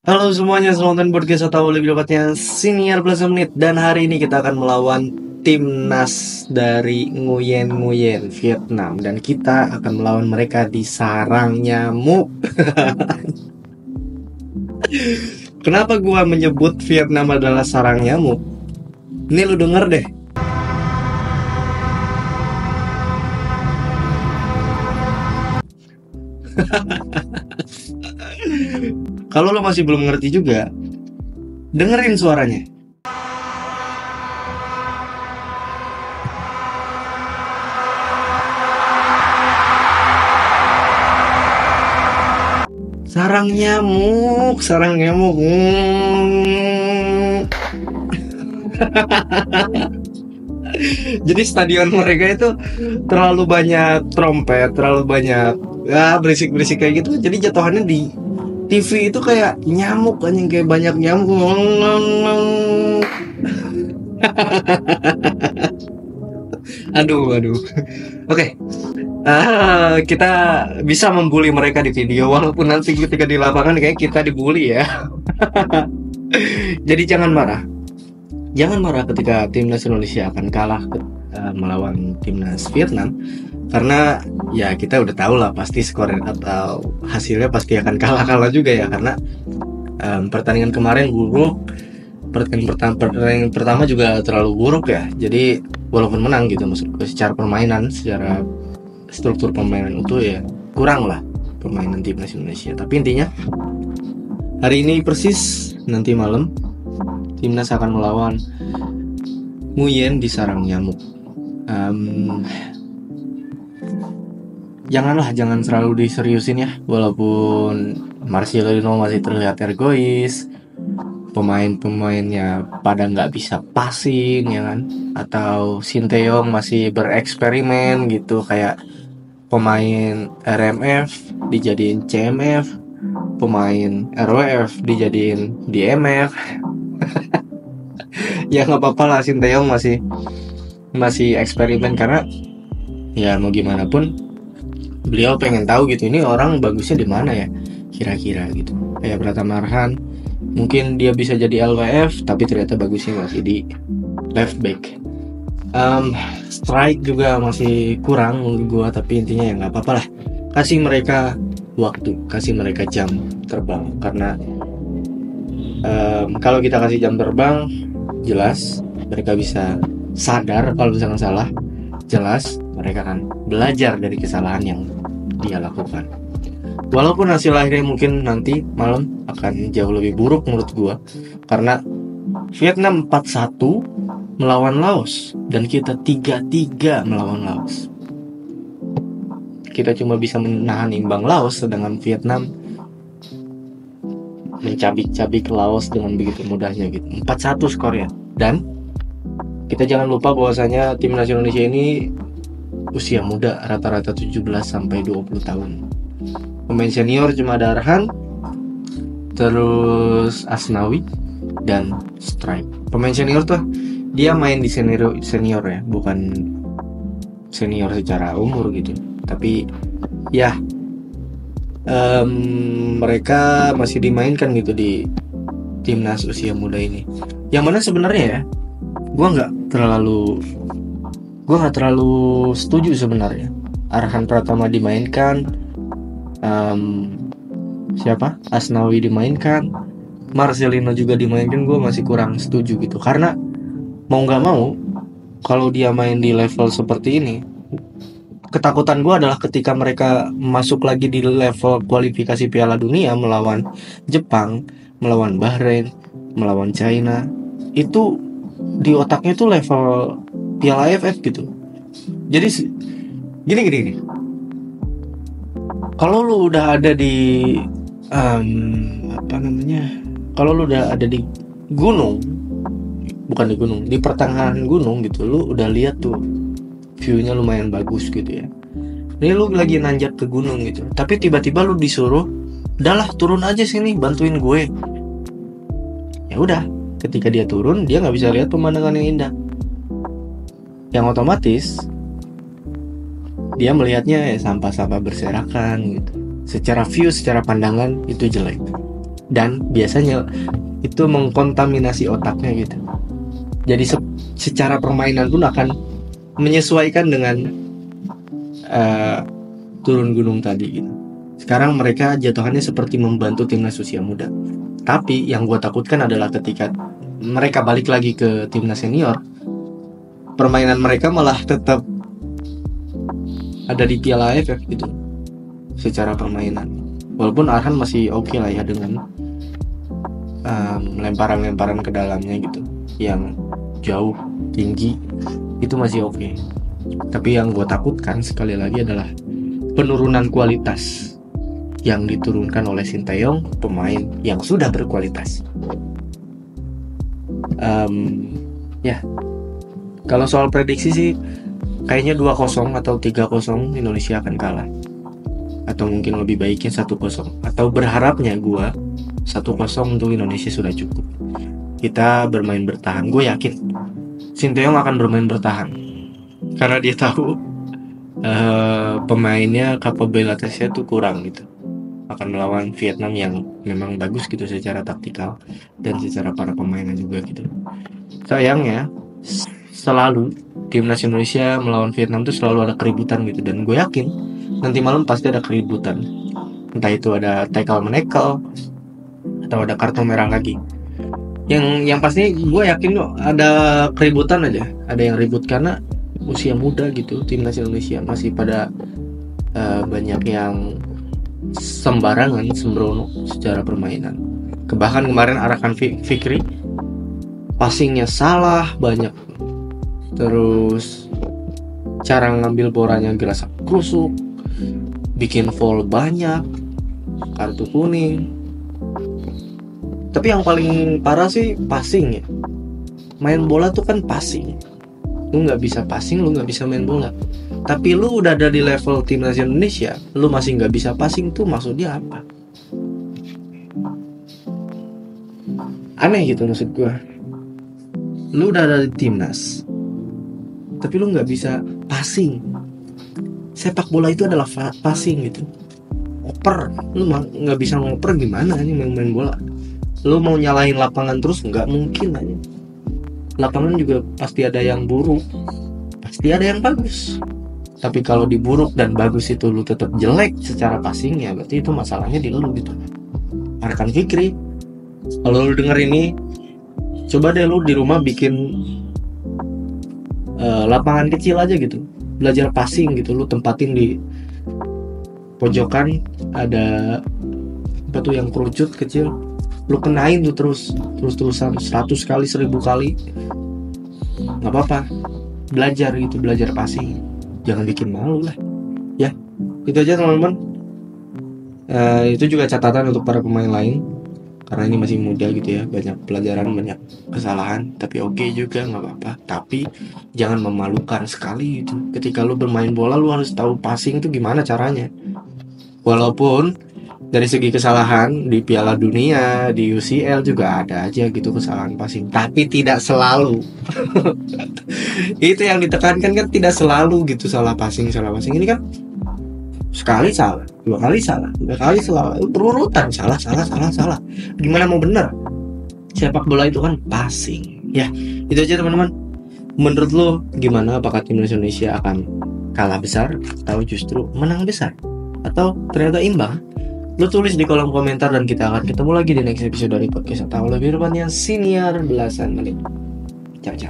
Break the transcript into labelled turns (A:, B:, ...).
A: Halo semuanya, selamat datang di podcast atau lebih tepatnya Senior Plus Menit. Dan hari ini kita akan melawan timnas dari Nguyen Nguyen Vietnam. Dan kita akan melawan mereka di sarang nyamuk. Kenapa gua menyebut Vietnam adalah sarang nyamuk? Ini lu denger deh. Kalau lo masih belum ngerti juga, dengerin suaranya. Sarang nyamuk, sarang nyamuk. Jadi stadion mereka itu terlalu banyak trompet, terlalu banyak berisik-berisik kayak gitu. Jadi jatuhannya di TV itu kayak nyamuk, anjing, kayak banyak nyamuk. Aduh. Oke. Kita bisa membuli mereka di video, walaupun nanti ketika di lapangan kayak kita dibully ya. Jadi jangan marah. Jangan marah ketika timnas Indonesia akan kalah melawan timnas Vietnam, karena ya kita udah tahu lah pasti skor atau hasilnya pasti akan kalah juga ya, karena pertandingan kemarin buruk, pertandingan pertama juga terlalu buruk ya. Jadi walaupun menang gitu, maksudku secara permainan, secara struktur permainan itu ya kurang lah permainan timnas Indonesia. Tapi intinya hari ini persis nanti malam timnas akan melawan Nguyen di sarang nyamuk. Jangan selalu diseriusin ya, walaupun Marcelino masih terlihat egois, pemain-pemainnya pada nggak bisa passing ya kan, atau Sinteyong masih bereksperimen gitu, kayak pemain RMF dijadiin CMF, pemain RWF dijadiin DMF. Ya nggak apa-apa lah, Sinteyong masih eksperimen, karena ya mau gimana pun beliau pengen tahu gitu, ini orang bagusnya di mana ya kira-kira gitu. Kayak Pratama Arhan, mungkin dia bisa jadi LWF tapi ternyata bagusnya masih di left back. Strike juga masih kurang menurut gua, tapi intinya ya nggak apa-apa lah, kasih mereka waktu, kasih mereka jam terbang, karena kalau kita kasih jam terbang, jelas mereka bisa sadar kalau misalkan salah, jelas mereka akan belajar dari kesalahan yang dia lakukan. Walaupun hasil akhirnya mungkin nanti malam akan jauh lebih buruk menurut gua, karena Vietnam 4-1 melawan Laos dan kita 3-3 melawan Laos. Kita cuma bisa menahan imbang Laos, sedangkan Vietnam mencabik-cabik Laos dengan begitu mudahnya gitu. 4-1 skornya. Dan kita jangan lupa bahwasanya timnas Indonesia ini usia muda, rata-rata 17 sampai 20 tahun. Pemain senior cuma ada Arhan, terus Asnawi, dan Strike. Pemain senior tuh dia main di senior ya, bukan senior secara umur gitu. Tapi ya mereka masih dimainkan gitu di timnas usia muda ini. Yang mana sebenarnya ya, gue nggak terlalu setuju sebenarnya. Arhan Pratama dimainkan, Asnawi dimainkan, Marcelino juga dimainkan, gue masih kurang setuju gitu. Karena mau nggak mau, kalau dia main di level seperti ini, ketakutan gue adalah ketika mereka masuk lagi di level kualifikasi Piala Dunia melawan Jepang, melawan Bahrain, melawan China, itu di otaknya tuh level Piala AFF gitu. Jadi gini. Kalau lu udah ada di kalau lu udah ada di gunung, bukan di gunung, di pertengahan gunung gitu, lu udah lihat tuh view-nya lumayan bagus gitu ya. Ini lu lagi nanjak ke gunung gitu, tapi tiba-tiba lu disuruh, udahlah turun aja sini, bantuin gue. Ya udah, ketika dia turun, dia nggak bisa lihat pemandangan yang indah. Yang otomatis dia melihatnya ya sampah-sampah berserakan gitu. Secara view, secara pandangan itu jelek. dan biasanya itu mengkontaminasi otaknya gitu. Jadi secara permainan pun akan menyesuaikan dengan turun gunung tadi gitu. Sekarang mereka jatuhannya seperti membantu timnas usia muda. Tapi yang gue takutkan adalah ketika mereka balik lagi ke timnas senior, permainan mereka malah tetap ada di Piala AFF gitu secara permainan. Walaupun Arhan masih oke lah ya dengan lemparan-lemparan ke dalamnya gitu yang jauh tinggi, itu masih oke. Tapi yang gue takutkan sekali lagi adalah penurunan kualitas yang diturunkan oleh Sinteyong, pemain yang sudah berkualitas. Ya, kalau soal prediksi sih kayaknya 2-0 atau 3-0 Indonesia akan kalah. Atau mungkin lebih baiknya 1-0. Atau berharapnya gue 1-0 untuk Indonesia sudah cukup. Kita bermain bertahan. Gue yakin Sinteyong akan bermain bertahan, karena dia tahu pemainnya kapabilitasnya tuh kurang gitu. Akan melawan Vietnam yang memang bagus gitu secara taktikal dan secara para pemainnya juga gitu. Sayangnya selalu timnas Indonesia melawan Vietnam tuh selalu ada keributan gitu, dan gue yakin nanti malam pasti ada keributan. Entah itu ada tackle menekel atau ada kartu merah lagi. Yang pasti gue yakin kok ada keributan aja, ada yang ribut karena usia muda gitu. Timnas Indonesia masih pada banyak yang sembarangan, sembrono secara permainan. Bahkan kemarin Arkan Fikri passingnya salah banyak, terus cara ngambil bolanya gerasak krusuk, bikin foul banyak, kartu kuning. Tapi yang paling parah sih passing ya. Main bola tuh kan passing. Lu gak bisa passing, lu gak bisa main bola. Tapi lu udah ada di level timnas Indonesia, lu masih gak bisa passing tuh maksudnya apa? Aneh gitu maksud gue. Lu udah ada di timnas, tapi lu gak bisa passing. Sepak bola itu adalah passing gitu. Oper, lu gak bisa ngoper gimana nih main bola? Lu mau nyalahin lapangan terus nggak mungkin aja. Lapangan juga pasti ada yang buruk, pasti ada yang bagus. Tapi kalau di buruk dan bagus itu lu tetap jelek secara passing, ya berarti itu masalahnya di lu gitu. Arkan Fikri, kalau lu denger ini, coba deh lu di rumah bikin lapangan kecil aja gitu, belajar passing gitu. Lu tempatin di pojokan ada apa tuh yang kerucut kecil, lu kenain tuh terus-terusan 100 kali 1000 kali, nggak apa-apa, belajar gitu, belajar passing, jangan bikin malu lah ya. Itu aja teman-teman. Itu juga catatan untuk para pemain lain, karena ini masih muda gitu ya, banyak pelajaran, banyak kesalahan, tapi oke juga, nggak apa-apa. Tapi jangan memalukan sekali gitu. Ketika lu bermain bola, lu harus tahu passing itu gimana caranya. Walaupun dari segi kesalahan di Piala Dunia, di UCL juga ada aja gitu kesalahan passing, tapi tidak selalu. Itu yang ditekankan kan, tidak selalu gitu salah passing. Ini kan sekali salah, 2 kali salah, 3 kali salah, berurutan salah. Gimana mau bener? Sepak bola itu kan passing. Ya, itu aja teman-teman. Menurut lo gimana? Apakah timnas Indonesia akan kalah besar atau justru menang besar? Atau ternyata imbang? Lo tulis di kolom komentar dan kita akan ketemu lagi di next episode dari podcast atau lebih depannya senior belasan menit. Ciao.